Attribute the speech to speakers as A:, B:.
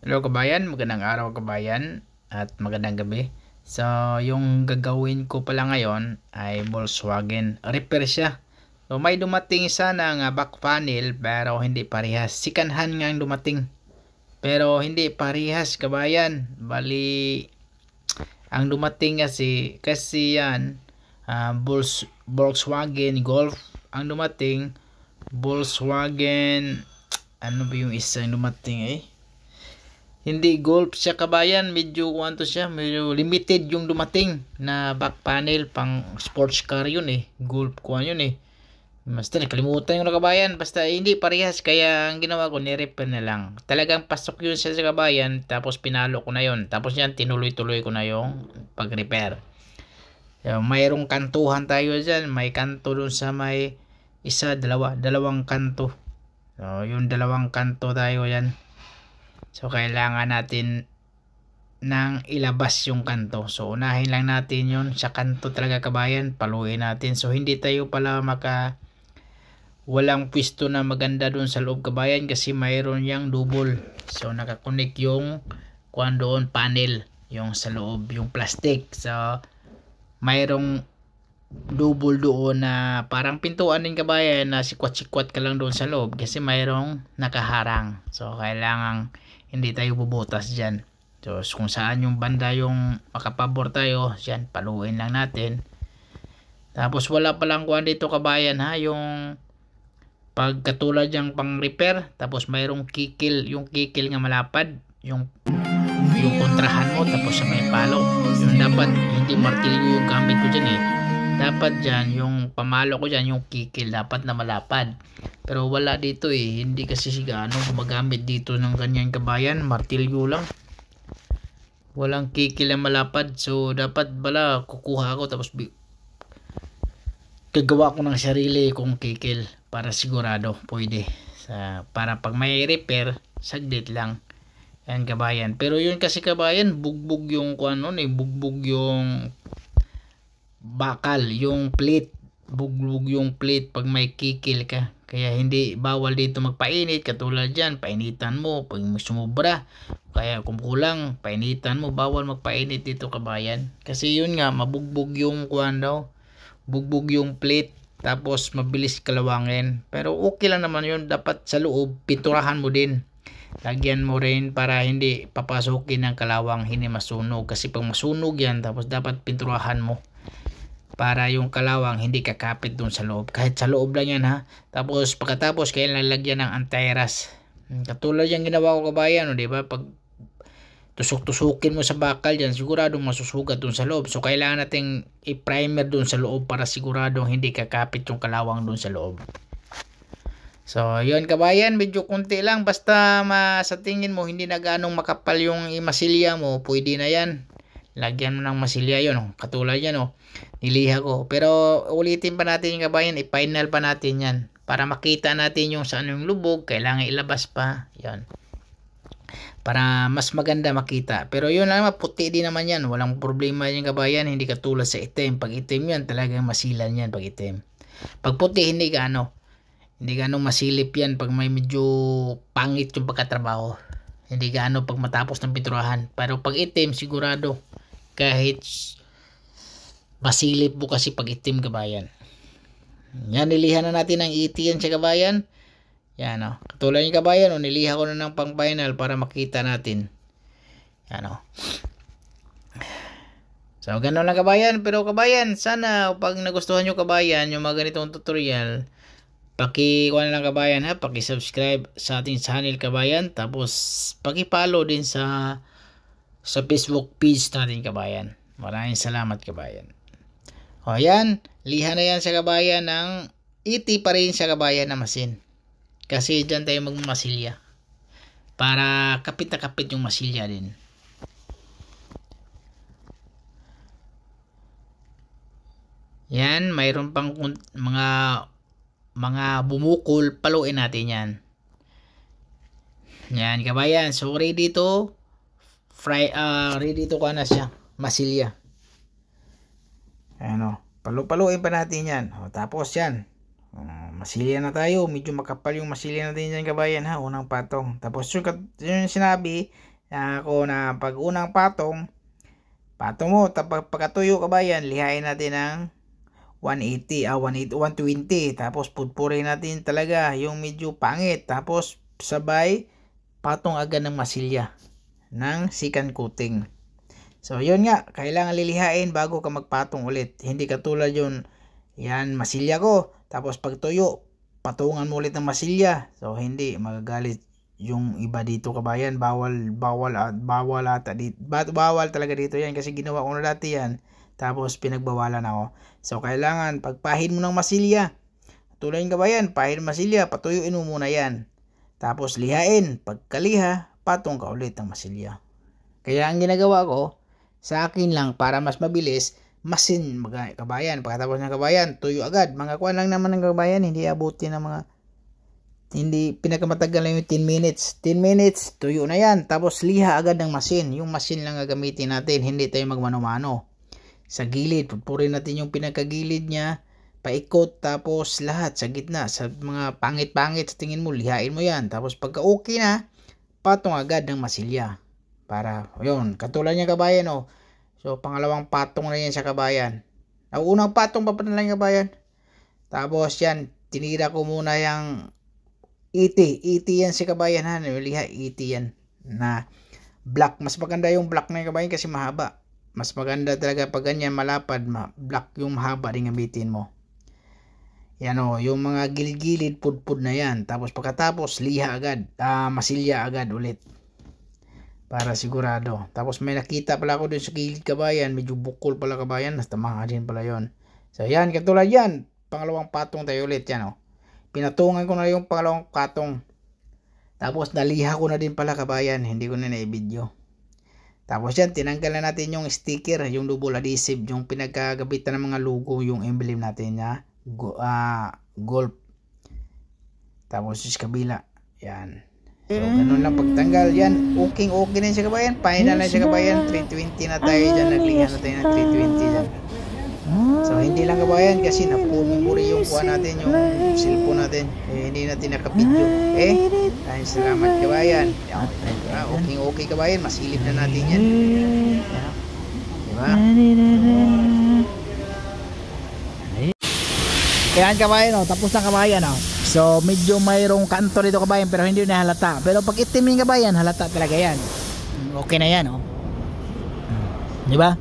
A: Hello kabayan, magandang araw kabayan at magandang gabi. So, yung gagawin ko pala ngayon ay Volkswagen repair siya. So, may dumating sana nga back panel pero hindi parehas. Second hand nga ang dumating. Pero hindi parehas kabayan. Bali, ang dumating kasi yan Volkswagen Golf ang dumating. Volkswagen ano ba yung isa yung dumating hindi Golf siya kabayan, medyo kuwanto siya, medyo limited yung dumating na back panel, pang sports car yun Golf kuwan yun Basta nakalimutan yung kabayan, basta hindi parehas, kaya ang ginawa ko ni-repair na lang. Talagang pasok yun siya sa kabayan, tapos pinalo ko na yun. Tapos yan, tinuloy-tuloy ko na yung pag-repair. So, mayroong kantuhan tayo dyan, may kanto dun sa may dalawang kanto. So, yung dalawang kanto tayo yan. So, kailangan natin nang ilabas yung kanto. So, unahin lang natin yun sa kanto talaga kabayan. Paluin natin. So, hindi tayo pala walang pwesto na maganda dun sa loob kabayan kasi mayroon yang double. So, nakakonek yung kuwan doon, panel. Yung sa loob, yung plastic. So, mayroong double doon na parang pintuan din kabayan na sikwat-sikwat ka lang doon sa loob kasi mayroong nakaharang. So, kailangan hindi tayo bubutas dyan. So, kung saan yung banda yung makapabor tayo, yan, paluin lang natin. Tapos, wala palang kuhan dito kabayan yung pagkatulad yung pang repair, tapos mayroong kikil, yung kikil nga malapad, yung kontrahan mo, tapos sa may palo. Yung dapat, hindi martilyo yung gamit ko dyan dapat dyan, yung pamalo ko dyan, yung kikil, dapat na malapad. Pero wala dito hindi kasi siya gumagamit dito ng ganyan kabayan, martilyo lang. Walang kikil na malapad. So, dapat bala, kukuha ako, tapos gagawa ko ng sarili kong kikil para sigurado, pwede. Para pag may repair, saglit lang. Yan kabayan. Pero yun kasi kabayan, bugbog yung bugbog yung bakal, yung plate, bugbog yung plate pag may kikil ka. Kaya hindi bawal dito magpainit, katulad dyan, painitan mo pag sumubra, kaya kung kulang, painitan mo, bawal magpainit dito kabayan. Kasi yun nga, mabugbog yung bugbog yung plate, tapos mabilis kalawangin. Pero okay lang naman yun, dapat sa loob, pinturahan mo din. Lagyan mo rin para hindi papasukin ng kalawang, hindi masunog. Kasi pag masunog yan, tapos dapat pinturahan mo para yung kalawang hindi kakapit dun sa loob. Kahit sa loob lang yan Tapos pagkatapos kailangan lagyan ng anti-rust. Katulad yung ginawa ko kabayan, di ba? Pag tusok-tusukin mo sa bakal dyan, siguradong masusugat dun sa loob. So kailangan nating i-primer dun sa loob para siguradong hindi kakapit yung kalawang dun sa loob. So yun kabayan, medyo kunti lang. Basta sa tingin mo hindi na ganong makapal yung masilya mo, pwede na yan. Lagyan mo ng masilya yun. Katulad yan niliha ko. Pero ulitin pa natin yung kabayan, i-final pa natin yan. Para makita natin yung saan yung lubog, kailangan ilabas pa. Yan. Para mas maganda makita. Pero yun lang, puti din naman yan. Walang problema yung kabayan, hindi katulad sa itim. Pag itim yan, talagang masilan yan pag itim. Pag puti, hindi ganong masilip yan pag may medyo pangit yung pagkatrabaho. Hindi gaano pag matapos ng pinturahan. Pero pag itim, sigurado kahit masilip po kasi pag itim kabayan. Yan, nilihan na natin ang itiyan sa kabayan. Yan katulad yung kabayan niliha ko na ng pang final para makita natin. Yan So gano'n lang kabayan. Pero kabayan, sana pag nagustuhan nyo kabayan yung mga ganitong tutorial, paki-kuha na lang kabayan paki-subscribe sa ating channel kabayan. Tapos paki-follow din sa Facebook page natin kabayan. Maraming salamat kabayan. Yan, liha na yan sa kabayan ng iti pa rin sa kabayan na masin. Kasi dyan tayo magmamasilya. Para kapit na kapit yung masilya din. Yan, mayroon pang mga bumukol, paluin natin yan. Yan kabayan, so ready to siya, masilya. Paluin pa natin yan. Tapos yan, masilya na tayo. Medyo makapal yung masilya natin dyan kabayan unang patong. Tapos yung sinabi, Ako na pag unang patong mo, tapos pagkatuyo kabayan, lihain natin ng 120, tapos pudpurin natin talaga yung medyo pangit, tapos sabay patong agad ng masilya ng second coating. So yun nga, kailangan lilihain bago ka magpatong ulit. Hindi katulad yun, yan masilya ko, tapos pagtuyo patungan mo ulit ng masilya. So hindi, magagalit yung iba dito kabayan. Bawal talaga dito yan, kasi ginawa ko na dati yan, tapos pinagbawalan ako. So kailangan pagpahin mo ng masilya, tulad yung kabayan, pahin masilya, patuyuin mo muna yan, tapos lihain. Pagkaliha, patong ka ulit ng masilya. Kaya ang ginagawa ko sa akin lang, para mas mabilis, masin kabayan. Pagkatapos ng kabayan, tuyo agad. Mga kuwan lang naman ng kabayan, hindi abutin ng mga, hindi pinakamatagal lang yung 10 minutes. 10 minutes, tuyo na yan. Tapos liha agad ng masin. Yung masin lang gagamitin natin, hindi tayo magmano-mano. Sa gilid, pupuriin natin yung pinakagilid niya, paikot, tapos lahat sa gitna. Sa mga pangit-pangit sa tingin mo, lihain mo yan. Tapos pagka okay na, patong agad ng masilya. Para, yun, katulad niya kabayan, oh. So, pangalawang patong na yan sa kabayan. Ang unang patong pa pa na lang kabayan. Tapos yan, tinira ko muna yung iti yan si kabayan, ha. Liha, iti yan. Na black. Mas maganda yung black na yung kabayan kasi mahaba. Mas maganda talaga pag ganyan malapad, black yung mahaba rin gamitin mo. Yan o, yung mga gilid-gilid, pudpud na yan. Tapos pagkatapos, liha agad. Masilya agad ulit. Para sigurado. Tapos may nakita pala ako dun sa gilid kabayan. Medyo bukol pala kabayan. Tama din pala yon. So yan, katulad yan. Pangalawang patong tayo ulit yan o. Pinatungan ko na yung pangalawang patong. Tapos naliha ko na din pala kabayan. Hindi ko na na-video. Tapos yan, tinanggal na natin yung sticker, yung double adhesive, yung pinagkagabitan ng mga logo, yung emblem natin niya, golf. Tapos sa kabila, yan. So, ganun lang pagtanggal yan. Okay na siya kabayan. Final na siya kabayan. 320 na tayo dyan. Naglihan na tayo ng 320 dyan. So, hindi lang kabayan kasi napumuri yung kuha natin, yung cellphone natin. Hindi natin nakapidyo. Ay, salamat kabayan. Okay kabayan. Masilip na natin yan. Diba? Kaya kabayan, tapos na kabayan. So, medyo mayroong kanto dito kabayan, pero hindi na halata. Pero pag itim yung kabayan, halata talaga yan. Okay na yan. Diba?